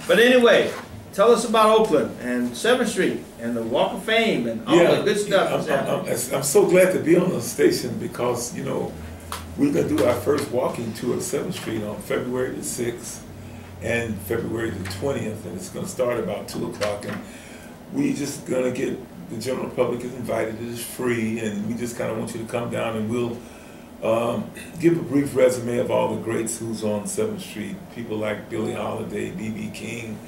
But anyway, tell us about Oakland and 7th Street and the Walk of Fame and all the good stuff. I'm so glad to be on the station because, you know, we're going to do our first walking tour of 7th Street on February the 6th and February the 20th, and it's going to start about 2 o'clock. And we just going to get the general public is invited. It is free, and we just kind of want you to come down, and we'll give a brief resume of all the greats who's on 7th Street. People like Billie Holiday, B.B. King,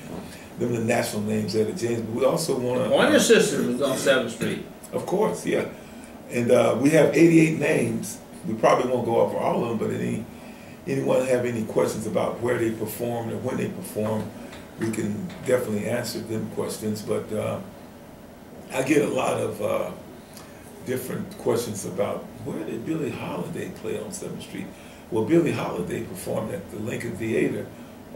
them the national names that are James. But we also want to. Pointer Sisters was on 7th Street. Of course, yeah. And we have 88 names. We probably won't go over all of them, but anyone have any questions about where they performed or when they performed, we can definitely answer them questions. But I get a lot of different questions about where did Billie Holiday play on 7th Street? Well, Billie Holiday performed at the Lincoln Theater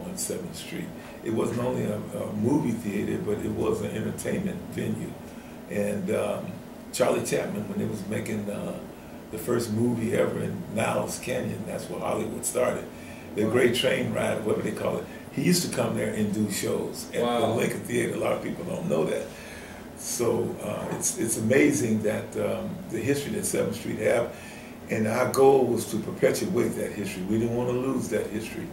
on 7th Street. It wasn't only a movie theater, but it was an entertainment venue. And Charlie Chaplin, when they was making the first movie ever in Niles Canyon, that's where Hollywood started. The Great Train Ride, whatever they call it. He used to come there and do shows at the Lincoln Theater. A lot of people don't know that. So it's amazing that the history that 7th Street have, and our goal was to perpetuate that history. We didn't want to lose that history.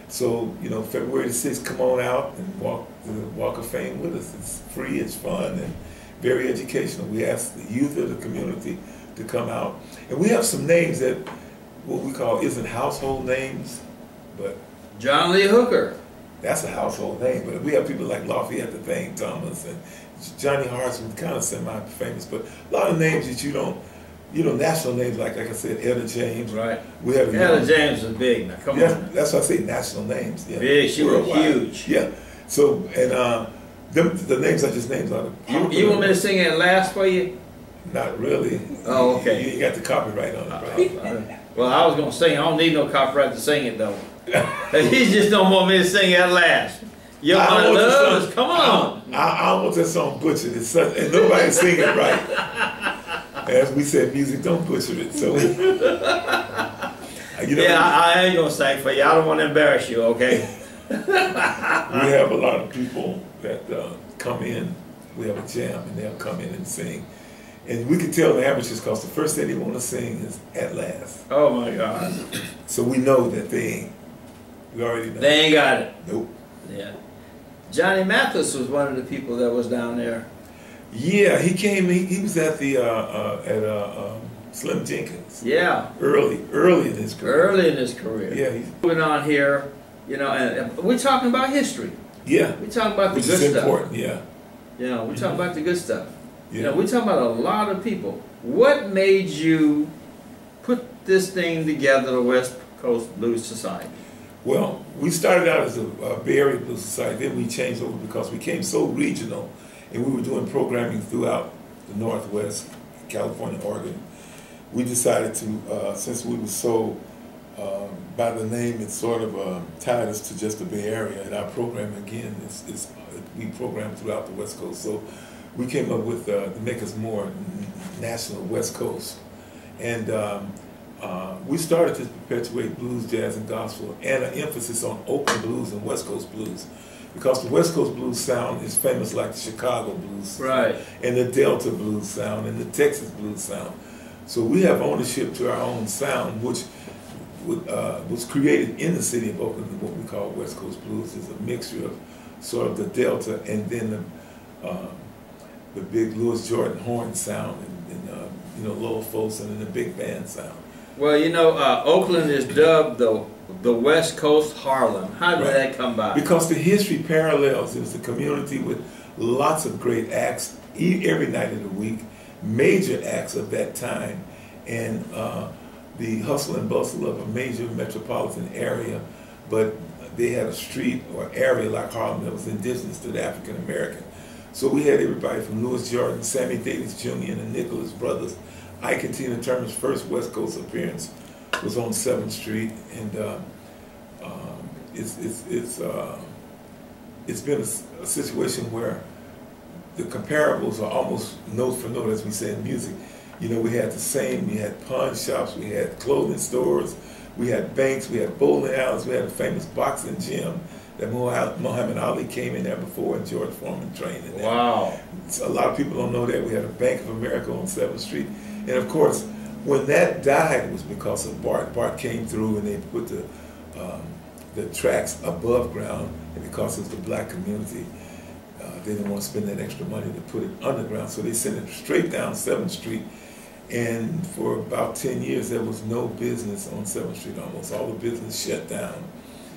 So, you know, February the 6th, come on out and walk the Walk of Fame with us. It's free, it's fun, and very educational. We ask the youth of the community to come out. And we have some names that what we call isn't household names, but John Lee Hooker. That's a household name, but we have people like Lafayette the Thane Thomas and Johnny Hartson, kind of semi-famous, but a lot of names that you don't, national names like I said, Etta James. Right. We have Etta James is big now. Come on. That's why I say national names. Yeah. Big. She was huge. Yeah. So and the names I just named are you want me to sing it last for you? Not really. Oh, okay. You got the copyright on it, right? Well, I was gonna sing. I don't need no copyright to sing it though. He just don't want me to sing it at last. Your my love is, come on. I don't want that song butchered. And nobody sing it right. As we said, music don't butcher it. So, I ain't gonna sing for you. I don't want to embarrass you. Okay. We have a lot of people that come in. We have a jam, and they'll come in and sing. And we can tell the amateurs because the first thing they want to sing is "At Last." Oh my God! So we know that they ain't. We already know. They ain't got it. Nope. Yeah. Johnny Mathis was one of the people that was down there. Yeah, he came. He was at the Slim Jenkins. Yeah. Early in his career. Early in his career. Yeah. He's moving on here, and we're talking about history. Yeah. We're talking about the good stuff. Which is important. Yeah. We're talking about the good stuff. Yeah. We're talking about a lot of people. What made you put this thing together, the West Coast Blues Society? Well, we started out as a Bay Area Blues Society. Then we changed over because we became so regional, and we were doing programming throughout the Northwest, California, Oregon. We decided to, since we were so by the name, it sort of tied us to just the Bay Area, and our program again is we program throughout the West Coast. So we came up with to make us more national West Coast, and we started to perpetuate blues, jazz, and gospel, and an emphasis on Oakland blues and West Coast blues, because the West Coast blues sound is famous like the Chicago blues, right, and the Delta blues sound, and the Texas blues sound. So we have ownership to our own sound, which was created in the city of Oakland. What we call West Coast blues is a mixture of sort of the Delta and then the big Louis Jordan horn sound, and Lowell Folsom and the big band sound. Well, Oakland is dubbed the West Coast Harlem. How did that come by? Because the history parallels. It was a community with lots of great acts every night of the week, major acts of that time, and the hustle and bustle of a major metropolitan area, but they had a street or area like Harlem that was indigenous to the African American. So we had everybody from Louis Jordan, Sammy Davis Jr., and the Nicholas Brothers. Ike and Tina Turner's first West Coast appearance was on 7th Street, and it's been a situation where the comparables are almost note for note, as we say in music. We had the same. We had pawn shops, we had clothing stores, we had banks, we had bowling alleys, we had a famous boxing gym, that Muhammad Ali came in there before, and George Foreman trained in there. Wow. So a lot of people don't know that. We had a Bank of America on 7th Street. And of course, when that died, it was because of Bart. Bart came through and they put the tracks above ground, and because it's the black community, they didn't want to spend that extra money to put it underground, so they sent it straight down 7th Street. And for about 10 years, there was no business on 7th Street almost. All the business shut down.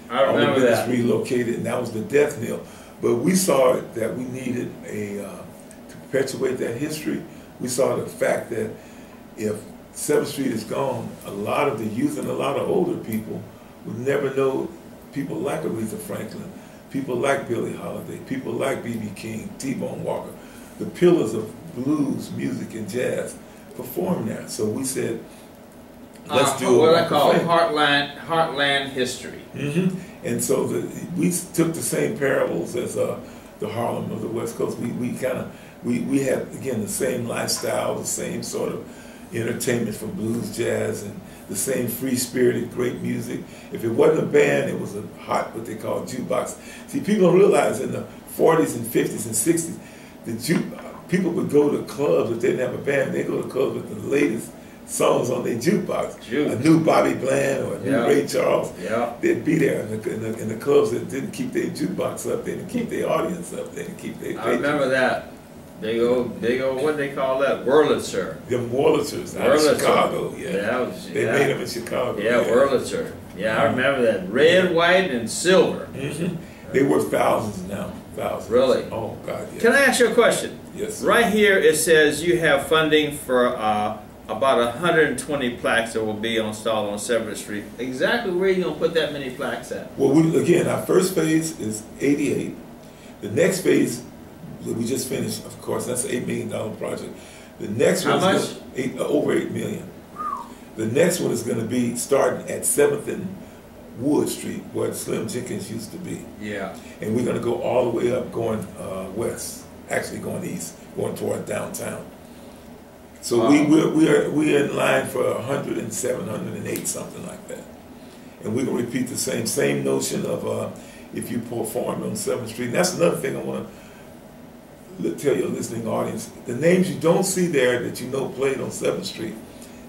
I remember all the business that. relocated, and that was the death knell. But we saw that we needed to perpetuate that history. We saw the fact that if 7th Street is gone, a lot of the youth and a lot of older people would never know people like Aretha Franklin, people like Billie Holiday, people like B.B. King, T-Bone Walker, the pillars of blues, music, and jazz perform there. So we said, let's do what I call heartland history. And so we took the same parables as the Harlem of the West Coast. We had, again, the same lifestyle, the same sort of entertainment for blues, jazz, and the same free-spirited, great music. If it wasn't a band, it was a hot, what they call jukebox. See, people don't realize in the 40s and 50s and 60s, people would go to clubs if they didn't have a band. They go to clubs with the latest songs on their jukebox. A new Bobby Bland or a new Ray Charles. They'd be there in the clubs that didn't keep their jukebox up. They didn't keep their audience up. They didn't keep their. I remember that. They go. What they call that? Wurlitzer. The Wurlitzers out of Chicago. They made them in Chicago. Wurlitzer. I remember that. Red, white, and silver. They worth thousands now. Thousands. Really? Oh God. Yes. Can I ask you a question? Yes. Right here it says you have funding for about 120 plaques that will be installed on 7th Street. Exactly where are you gonna put that many plaques at? Well, again, our first phase is 88. The next phase that we just finished, of course, that's an $8 million project. The next one is over $8 million. The next one is going to be starting at 7th and Wood Street, where Slim Jenkins used to be. And we're going to go all the way up, going west, actually going east, going toward downtown. So we're in line for 107, 108, something like that. And we're going to repeat the same notion of if you perform on 7th Street. And that's another thing I want to tell your listening audience. The names you don't see there that you know played on 7th Street,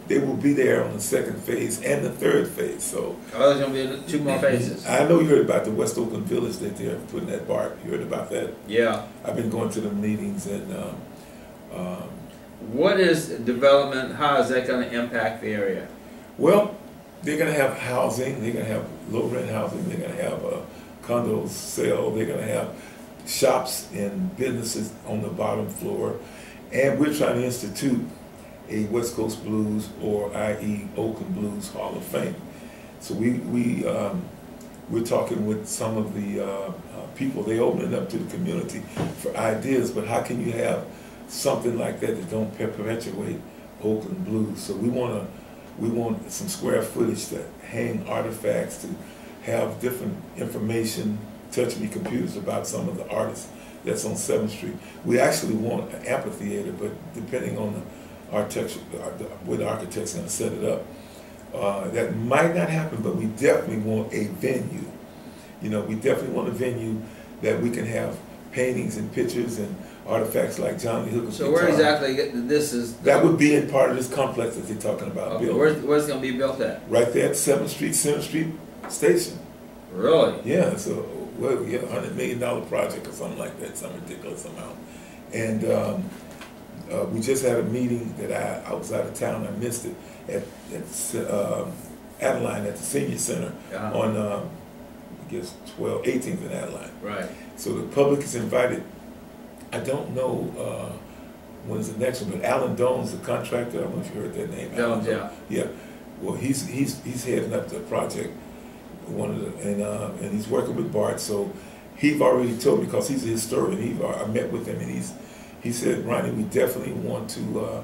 they will be there on the 2nd phase and the 3rd phase. So there's going to be 2 more phases. I know you heard about the West Oakland Village that they're putting that bar. You heard about that? I've been going to the meetings. And what is development? How is that going to impact the area? Well, they're going to have housing. They're going to have low rent housing. They're going to have condos sale. They're going to have shops and businesses on the bottom floor. And we're trying to institute a West Coast Blues, or i.e. Oakland Blues Hall of Fame. So we're talking with some of the people. They open it up to the community for ideas, but how can you have something like that don't perpetuate Oakland Blues? So we want some square footage to hang artifacts, to have different information, touch-me computers about some of the artists that's on 7th Street. We actually want an amphitheater, but depending on the architecture, where the architect's going to set it up, that might not happen, but we definitely want a venue. You know, we definitely want a venue that we can have paintings and pictures and artifacts like John Lee Hooker's guitar. Where exactly this is? That would be in part of this complex that they're talking about. Okay. Where's it going to be built at? Right there at 7th Street, Center Street Station. Really? Yeah, so $100 million project or something like that, some ridiculous amount. And we just had a meeting that I was out of town, I missed it, at Adeline at the Senior Center on, I guess, 18th and Adeline. Right. So the public is invited. I don't know when's the next one, but Alan Doan's the contractor. I don't know if you heard that name. Doan's, yeah. Well, he's heading up the project, and he's working with Bart. So he's already told me, because he's a historian. I met with him, and he said, Ronnie, we definitely want to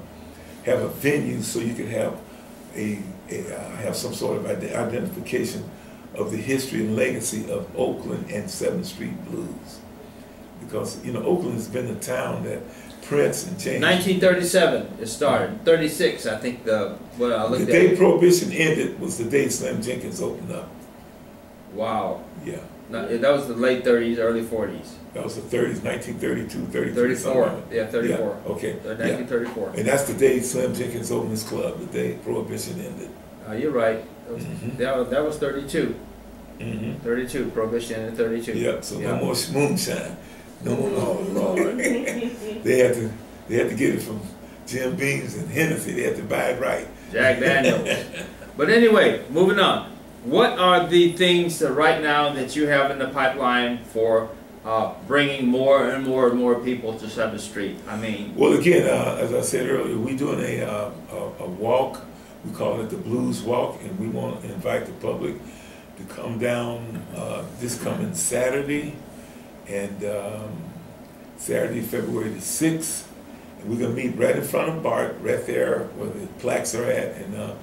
have a venue so you can have have some sort of identification of the history and legacy of Oakland and 7th Street Blues. Because, you know, Oakland has been the town that Prince and James... 1937 it started. 36, I think the day Prohibition ended was the day Slim Jenkins opened up. Wow. Yeah. No, that was the late 30s, early 40s. That was the 30s, 1932, 33. 34, yeah, 34. Yeah, okay. 1934. Yeah. And that's the day Slim Jenkins opened his club, the day Prohibition ended. You're right. That was 32. 32, Prohibition ended 32. Yeah, so no more moonshine. No more, oh Lord. they had to get it from Jim Beam's and Hennessy. They had to buy it right. Jack Daniels. But anyway, moving on. What are the things that right now that you have in the pipeline for bringing more and more and more people to 7th Street? I mean, well, again, as I said earlier, we're doing a walk. We call it the Blues Walk, and we want to invite the public to come down this coming Saturday, and Saturday, February the 6th. And we're going to meet right in front of BART, right there where the plaques are at, and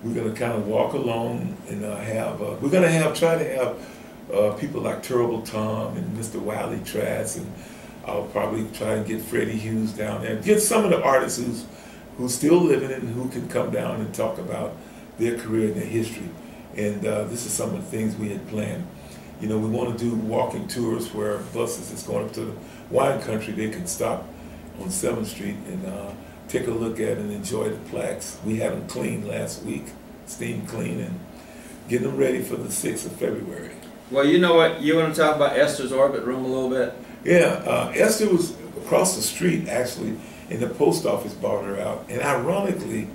we're going to kind of walk along and we're going to try to have people like Terrible Tom and Mr. Wiley Trask, and I'll probably try to get Freddie Hughes down there. Get some of the artists who's still living and who can come down and talk about their career and their history. And this is some of the things we had planned. You know, we want to do walking tours where buses that's going up to the wine country, they can stop on 7th Street and take a look at and enjoy the plaques. We had them cleaned last week, steam clean, and getting them ready for the 6th of February. Well, you know what? You want to talk about Esther's Orbit Room a little bit? Yeah, Esther was across the street, actually, and the post office bought her out. And ironically,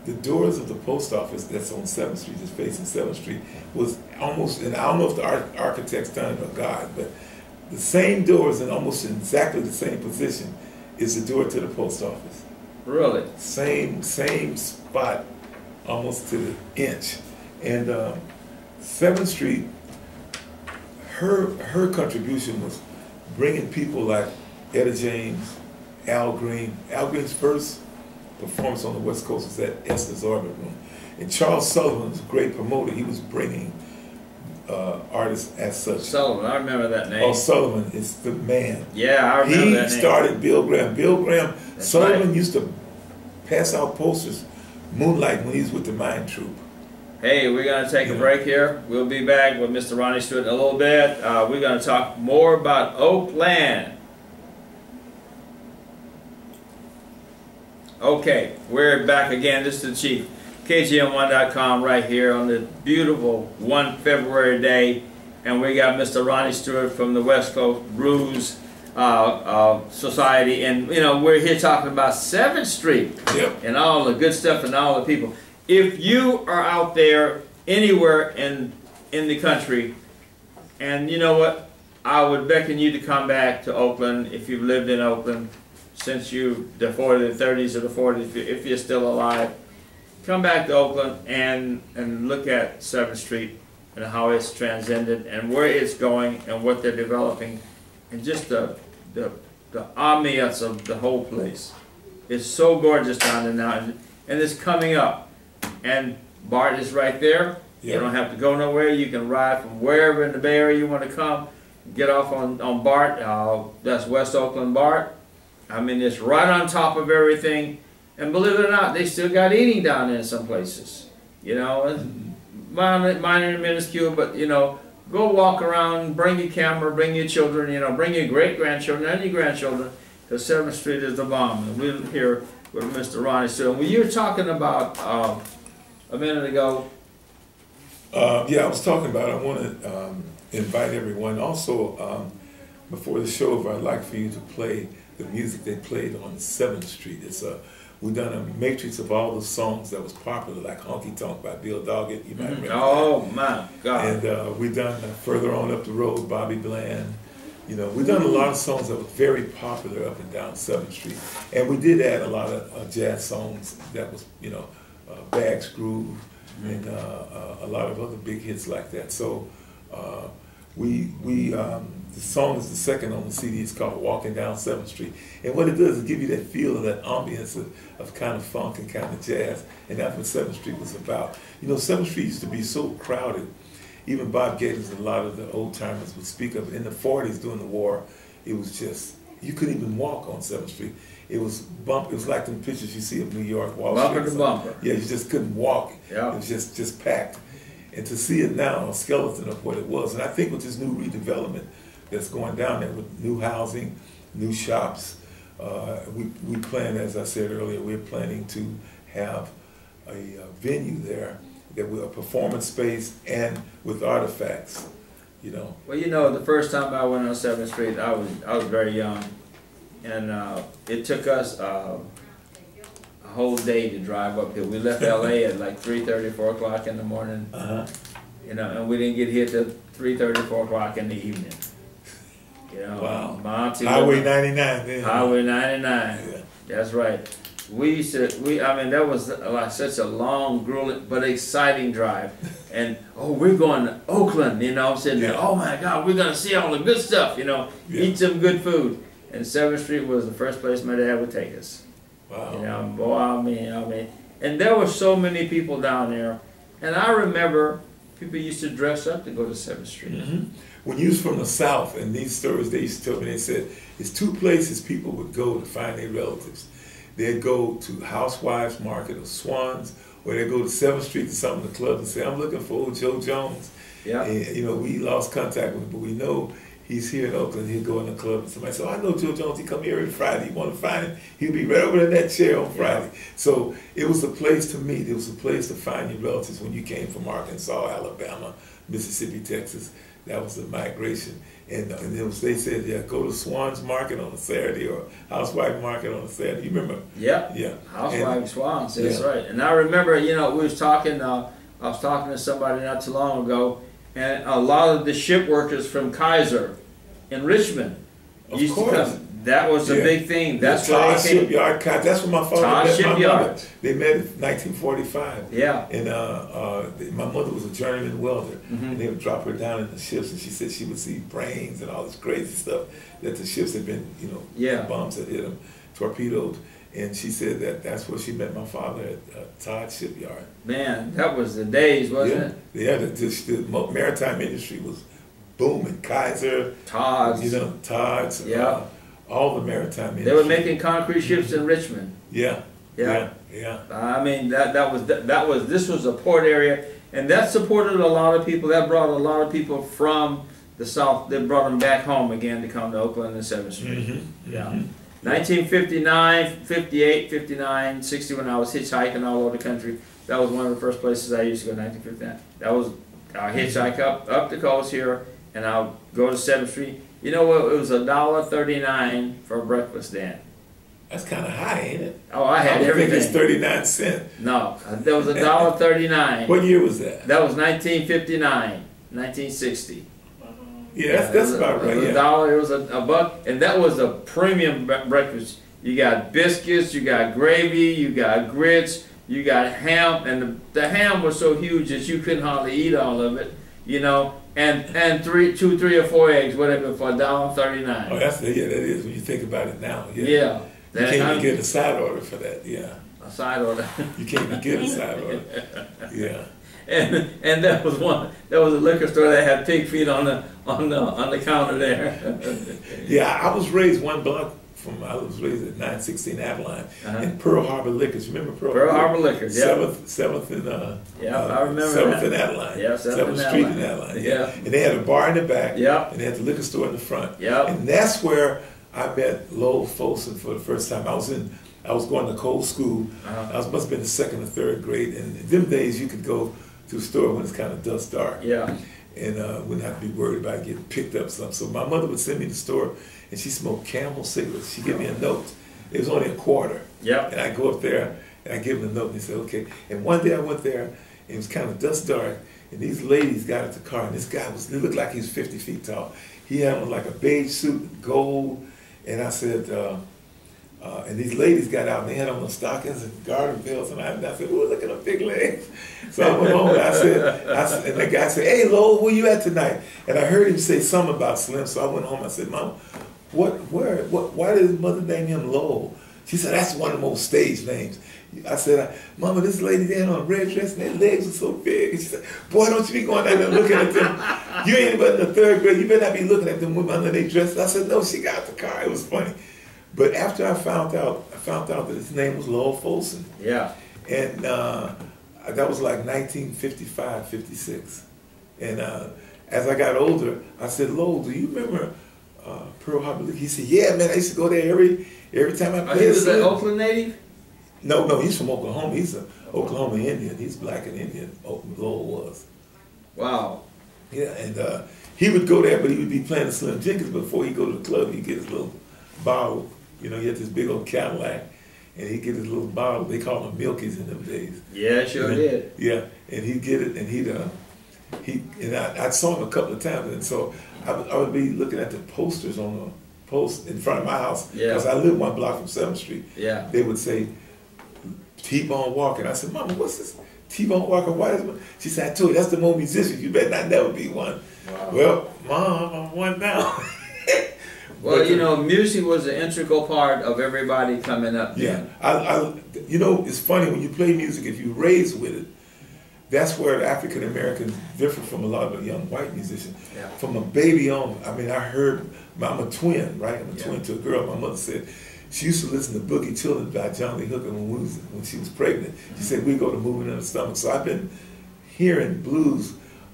the doors of the post office that's on 7th Street, just facing 7th Street, was almost, and I don't know if the architect's done it or God, but the same doors in almost exactly the same position is the door to the post office. Really? Same spot, almost to the inch. And 7th Street, her contribution was bringing people like Etta James, Al Green. Al Green's first performance on the West Coast was at Esther's Orbit Room. And Charles Sullivan was a great promoter. He was bringing artists as such. Sullivan, I remember that name. Oh, Sullivan is the man. Yeah, I remember that name. He started Bill Graham. Bill Graham, That's Sullivan right. used to pass out posters, Moonlight, when he was with the Mine Troupe. Hey, we're going to take a break here. We'll be back with Mr. Ronnie Stewart in a little bit. We're going to talk more about Oakland. Okay, we're back again. This is the Chief. KGM1.com right here on the beautiful 1 February day. And we got Mr. Ronnie Stewart from the West Coast Blues Society. And, you know, we're here talking about 7th Street. Yep. And all the good stuff and all the people. If you are out there anywhere in the country, and you know what, I would beckon you to come back to Oakland if you've lived in Oakland since the 40s, the 30s, or the 40s, if you're still alive. Come back to Oakland and look at 7th Street and how it's transcended and where it's going and what they're developing and just the ambiance of the whole place. It's so gorgeous down there now, and it's coming up. And BART is right there. Yep. You don't have to go nowhere. You can ride from wherever in the Bay Area you want to come. Get off on BART. That's West Oakland BART. I mean, it's right on top of everything. And believe it or not, they still got eating down there in some places. You know, minor and minuscule, but you know, go walk around, bring your camera, bring your children, you know, bring your great-grandchildren and your grandchildren, because 7th Street is the bomb. And we're here with Mr. Ronnie Stewart. Well, you were talking about a minute ago. Yeah, I was talking about, I want to invite everyone. Also, before the show, I'd like for you to play the music they played on 7th Street. It's we've done a matrix of all the songs that was popular, like Honky Tonk by Bill Doggett. You might remember Oh, that. my God. And we've done Further On Up the Road, Bobby Bland. You know, we've done a lot of songs that were very popular up and down 7th Street. And we did add a lot of jazz songs that was, you know, Bags Groove and a lot of other big hits like that. So the song is the second on the CD. It's called Walking Down 7th Street. And what it does is give you that feel of that ambience of kind of funk and kind of jazz. And that's what 7th Street was about. You know, 7th Street used to be so crowded. Even Bob Gates and a lot of the old timers would speak of it. In the 40s during the war, it was just, you couldn't even walk on 7th Street. It was it was like the pictures you see of New York, Wall Street. Bumper to bumper. Yeah, you just couldn't walk. Yeah. It was just packed. And to see it now, a skeleton of what it was. And I think with this new redevelopment that's going down there with new housing, new shops, we plan, as I said earlier, we're planning to have a venue there that will a performance space and with artifacts, you know. Well, you know, the first time I went on 7th Street, I was very young, and it took us a whole day to drive up here. We left LA at like 3:30, 4 o'clock in the morning, you know, and we didn't get here till 3:30, 4 o'clock in the evening. You know, wow. My auntie Highway 99 then. Highway 99. Yeah. That's right. We used to, I mean, that was like such a long, grueling, but exciting drive. And, oh, we're going to Oakland, you know, I'm sitting there, oh my God, we're going to see all the good stuff, you know, eat some good food. And 7th Street was the first place my dad would take us. Wow. You know, boy, I mean, and there were so many people down there. And I remember people used to dress up to go to 7th Street. When you was from the South, and these stories they used to tell me, they said, it's two places people would go to find their relatives. They'd go to Housewives Market or Swans, or they'd go to 7th Street to some of the clubs and say, I'm looking for old Joe Jones. Yeah. And, you know, we lost contact with him, but we know he's here in Oakland. He'll go in the club and somebody said, oh, I know Joe Jones. He come here every Friday. You want to find him? He'll be right over in that chair on Friday. So it was a place to meet. It was a place to find your relatives when you came from Arkansas, Alabama, Mississippi, Texas. That was the migration. And it was, they said, yeah, go to Swan's Market on a Saturday or Housewife Market on a Saturday. You remember? Yeah. Yeah. Housewife Swans, that's right. And I remember, you know, we was talking, I was talking to somebody not too long ago, and a lot of the ship workers from Kaiser in Richmond used to come. That was a big thing. That's where Todd Shipyard. That's where my father met my mother. They met in 1945. Yeah. And my mother was a journeyman welder. And they would drop her down in the ships, and she said she would see brains and all this crazy stuff that the ships had been, you know, bombs had hit them, torpedoed. And she said that that's where she met my father at Todd Shipyard. Man, that was the days, wasn't it? Yeah, the maritime industry was booming. Kaiser, Todd's, you know, Todd's. Yeah. All the maritime industry. They were making concrete ships in Richmond. Yeah. I mean, this was a port area, and that supported a lot of people. That brought a lot of people from the South. They brought them back home again to come to Oakland and 7th Street. 1959, 58, 59, 60, when I was hitchhiking all over the country. That was one of the first places I used to go, 1959. That was, I hitchhike up the coast here, and I'll go to 7th Street. You know what? It was $1.39 for breakfast then. That's kind of high, ain't it? Oh, I had everything. It's 39 cents. No, that was $1.39. What year was that? That was 1959, 1960. Yeah, that's about right. It was $1. It was a buck, and that was a premium breakfast. You got biscuits, you got gravy, you got grits, you got ham, and the ham was so huge that you couldn't hardly eat all of it. You know. And two, 3 or 4 eggs, whatever, for $1.39. Oh, that is when you think about it now. Yeah. You can't even get a side order for that. Yeah. A side order. You can't even get a side order. Yeah. And that was one. That was a liquor store that had pig feet on the counter there. Yeah, I was raised one block from. I was raised at 916 Adeline in Pearl Harbor Liquors. Remember Pearl Harbor Liquors? Yeah. Seventh and I remember 7th and Adeline. Yeah, 7th Street and Adeline. Yeah. And they had a bar in the back. Yeah. And they had the liquor store in the front. Yeah. And that's where I met Lowell Folsom for the first time. I was going to Cole School. I must have been the 2nd or 3rd grade. And in them days, you could go to a store when it's kind of dusk dark. Yeah. And wouldn't have to be worried about getting picked up something. So my mother would send me to the store, and she smoked Camel cigarettes. She'd give me a note. It was only a quarter. Yep. And I go up there, and I give him a note, and he said, okay. And one day I went there, and it was kind of dusk dark, and these ladies got out the car, and this guy he looked like he was 50 feet tall. He had on like a beige suit, gold, and I said, and these ladies got out, and they had on the stockings and garter belts, and I said, ooh, look at them big legs. So I went home, and I said, and the guy said, hey, Lowell, where you at tonight? And I heard him say something about Slim, so I went home, I said, Mom, why did his mother name him Lowell? She said, that's one of the most stage names. I said, Mama, this lady there on a red dress, and their legs are so big. And she said, boy, don't you be going down there looking at them. You ain't but in the 3rd grade. You better not be looking at them women under their dresses. I said, no, she got out the car. It was funny. But after I found out that his name was Lowell Folsom. Yeah. And That was like 1955, 56. And as I got older, I said, Lowell, do you remember Pearl Harbor? He said, yeah, man, I used to go there every time I played. He was an Oakland native? No, he's from Oklahoma. He's an Oklahoma Indian. He's black and Indian, Lowell was. Wow. Yeah, and he would go there, but he would be playing the Slim Jenkins. Before he go to the club, he'd get his little bottle. You know, he had this big old Cadillac, and he'd get his little bottle. They called them Milkies in them days. Yeah, sure did. Yeah, and he'd get it, and I saw him a couple of times, and so I would be looking at the posters on the post in front of my house, because I lived 1 block from 7th Street. Yeah. They would say, T-Bone Walker. I said, Mama, what's this? T-Bone Walker, why is it? She said, I told you, that's the more musician. You better not never be one. Wow. Well, Mom, I'm one now. Well, you know, music was an integral part of everybody coming up. Yeah. You know, it's funny, when you play music, if you raise with it, that's where African Americans differ from a lot of the young white musicians. Yeah. From a baby on, I mean, I heard, I'm a twin, right? I'm a twin to a girl. My mother said she used to listen to Boogie Children by John Lee Hooker when she was pregnant. She said, we go to Moving in the Stomach. So I've been hearing blues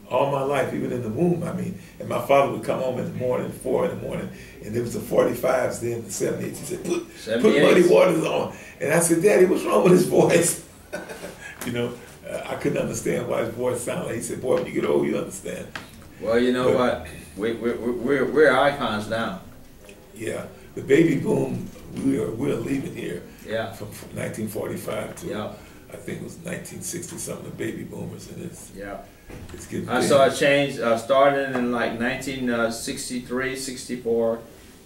all my life, even in the womb. I mean, and my father would come home in the morning, 4 in the morning, and there was the 45s then, the 78s. He said, put Muddy Waters on. And I said, Daddy, what's wrong with his voice? You know, I couldn't understand why his voice sounded like. He said, boy, when you get old, you understand. Well, you know what? We're icons now. Yeah. The baby boom, we're leaving here. Yeah. From 1945 to, yeah, I think it was 1960 something, the baby boomers, and it's getting I saw a change starting in like 1963, 64.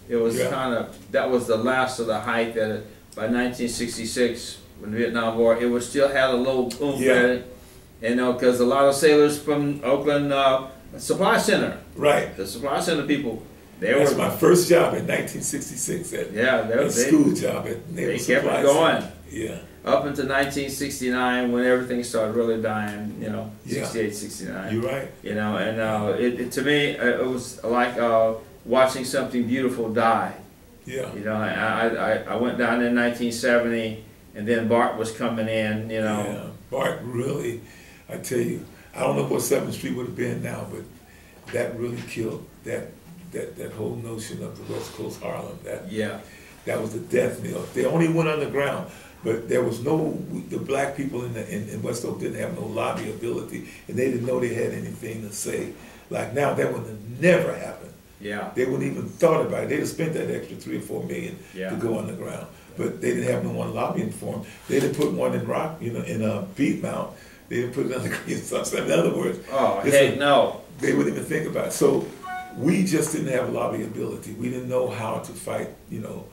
It was kind of, that was the last of the height that it, by 1966, when the Vietnam War, it was still had a little oomph at it. You know, because a lot of sailors from Oakland Supply Center. Right. The Supply Center people. That was my first job in 1966. That school job at Naval They kept it going. Yeah. Up until 1969, when everything started really dying, you know, 68, 69. You're right. You know, and to me, it was like watching something beautiful die. Yeah. You know, I went down in 1970, and then Bart was coming in, you know. Yeah, Bart really, I tell you, I don't know what 7th Street would have been now, but that really killed that whole notion of the West Coast Harlem. That was the death knell. They only went underground, but there was the black people in West Oak didn't have no lobby ability, and they didn't know they had anything to say. Like now, that would have never happened. Yeah. They wouldn't even thought about it. They'd have spent that extra $3 or $4 million to go underground, but they didn't have no one lobbying for them. They didn't put one in rock, you know, in a beat mount. They didn't put it on the green stuff. In other words, no. They wouldn't even think about it. So we just didn't have lobby ability. We didn't know how to fight, you know,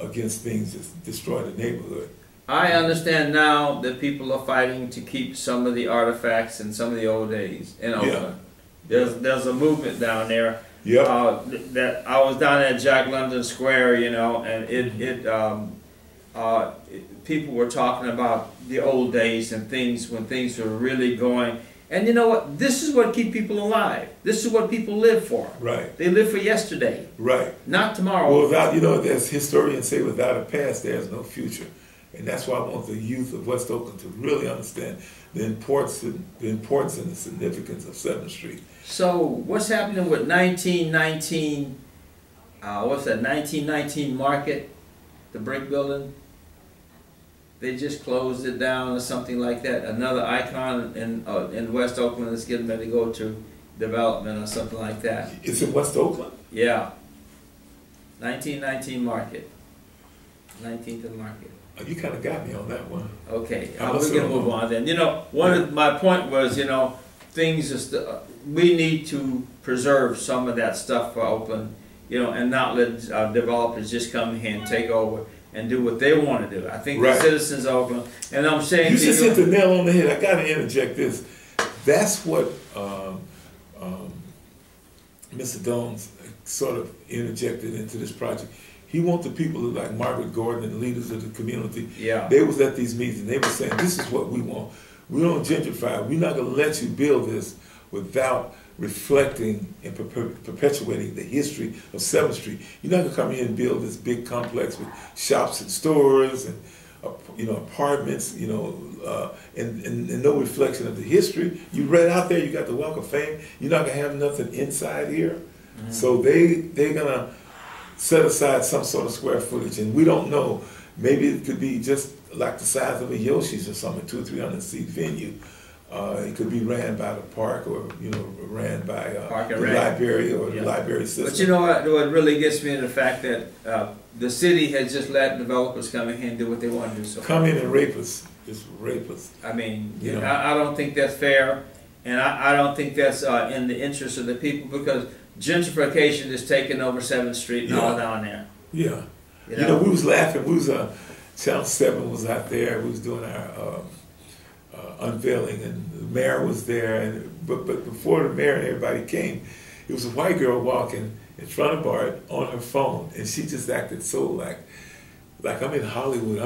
against things that destroy the neighborhood. I understand now that people are fighting to keep some of the artifacts and some of the old days in Oakland. There's a movement down there. That I was down at Jack London Square, you know, and people were talking about the old days and things when things were really going. And you know what? This is what keeps people alive. This is what people live for. Right. They live for yesterday. Right. Not tomorrow. Well, without, you know, as historians say, without a past, there's no future. And that's why I want the youth of West Oakland to really understand the importance and the significance of 7th Street. So what's happening with 1919, what's that, 1919 Market, the brick building? They just closed it down or something like that. Another icon in West Oakland is getting ready to go to development or something like that. It's in West Oakland? Yeah. 1919 Market. 19th and Market. Oh, you kind of got me on that one. Okay, we're going to move on then. You know, my point was, you know, we need to preserve some of that stuff for Oakland, you know, and not let developers just come here and take over and do what they want to do. I think the citizens of Oakland, and I'm saying... You just hit the nail on the head. I got to interject this. That's what Mr. Dones sort of interjected into this project. He wants the people like Margaret Gordon and the leaders of the community. Yeah. They was at these meetings. They were saying, this is what we want. We don't gentrify. We're not going to let you build this without reflecting and perpetuating the history of 7th Street. You're not going to come here and build this big complex with shops and stores and apartments, and no reflection of the history. You right out there, you got the Walk of Fame. You're not gonna have nothing inside here. Mm-hmm. So they're gonna set aside some sort of square footage, and we don't know. Maybe it could be just like the size of a Yoshi's or something, 200 or 300 seat venue. It could be ran by the park, or ran by the library or the library system. But you know what really gets me is the fact that the city has just let developers come in here and do what they want to do. So come in and rape us, just rape us. I mean, I don't think that's fair, and I don't think that's in the interest of the people, because gentrification is taking over 7th Street and all down there. Yeah. We was laughing. We was Channel 7 was out there. We was doing our unveiling, and the mayor was there. But before the mayor and everybody came, it was a white girl walking in front of Bart on her phone, and she just acted so like I'm in Hollywood.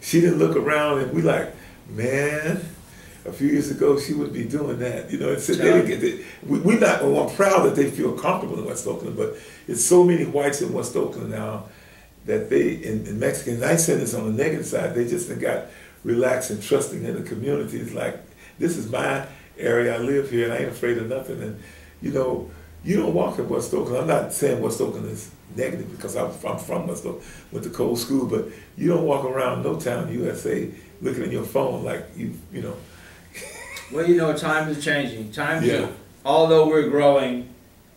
She didn't look around, and we like, man, a few years ago she wouldn't be doing that. I'm proud that they feel comfortable in West Oakland, but it's so many whites in West Oakland now that in Mexicans, I said this on the negative side, they just got relaxed and trusting in the community. It's like, this is my area, I live here, and I ain't afraid of nothing. And you don't walk in West Oakland. I'm not saying West Oakland is negative, because I'm from West Oakland, went to Cole School, but you don't walk around no town, USA, looking at your phone like you know. Well, times are changing. Although we're growing,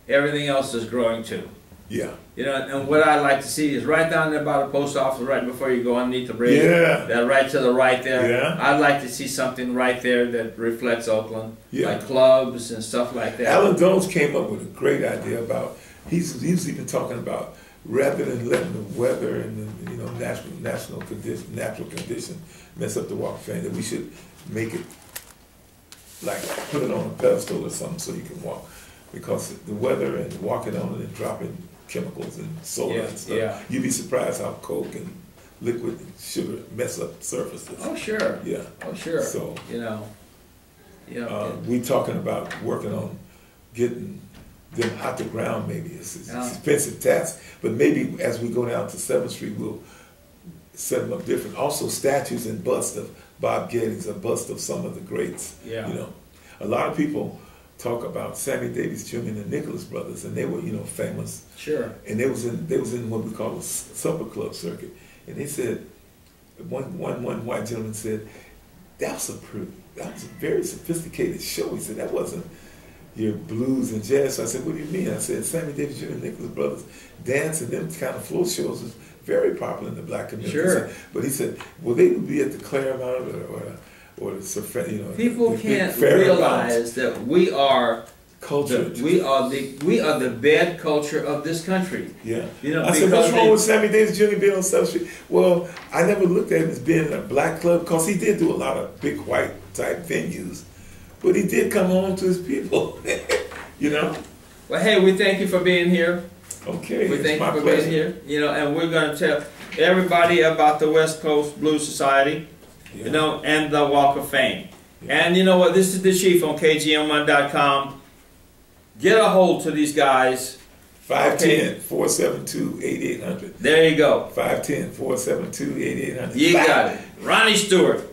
everything else is growing too. Yeah. And what I like to see is right down there by the post office, right before you go underneath the bridge. Yeah. That right to the right there. Yeah. I'd like to see something right there that reflects Oakland, like clubs and stuff like that. Alan Jones came up with a great idea about. He's even talking about, rather than letting the weather and the natural condition mess up the Walk of Fame, that we should make it like put it on a pedestal or something so you can walk, because the weather and walking on it and dropping chemicals and soda and stuff, you'd be surprised how Coke and liquid and sugar mess up surfaces. Oh sure. Yeah. Oh sure. So we talking about working on getting them out the ground. Maybe it's an expensive task, but maybe as we go down to 7th Street, we'll set them up different. Also, statues and busts of Bob Gettys, a bust of some of the greats. Yeah. A lot of people talk about Sammy Davis Jr. and the Nicholas brothers, and they were famous. Sure. And they was in what we call a supper club circuit, and they said one white gentleman said that was a very sophisticated show. He said that wasn't your blues and jazz. So I said, what do you mean? I said Sammy Davis Jr. and Nicholas brothers dance and them kind of floor shows is very popular in the black community. Sure. But he said, well, they would be at the Claremont or the people can't realize that we are culture. We are the bad culture of this country. Yeah. I said, what's wrong with Sammy Davis Jr. being on 7th Street? Well, I never looked at him as being in a black club, because he did do a lot of big white type venues, but he did come home to his people. Well, hey, we thank you for being here. Okay. We thank you for being here. And we're going to tell everybody about the West Coast Blues Society. And the Walk of Fame. And you know what? This is the Chief on KGM1.com. Get a hold to these guys. 510-472-8800. There you go. 510-472-8800. You got it. Ronnie Stewart.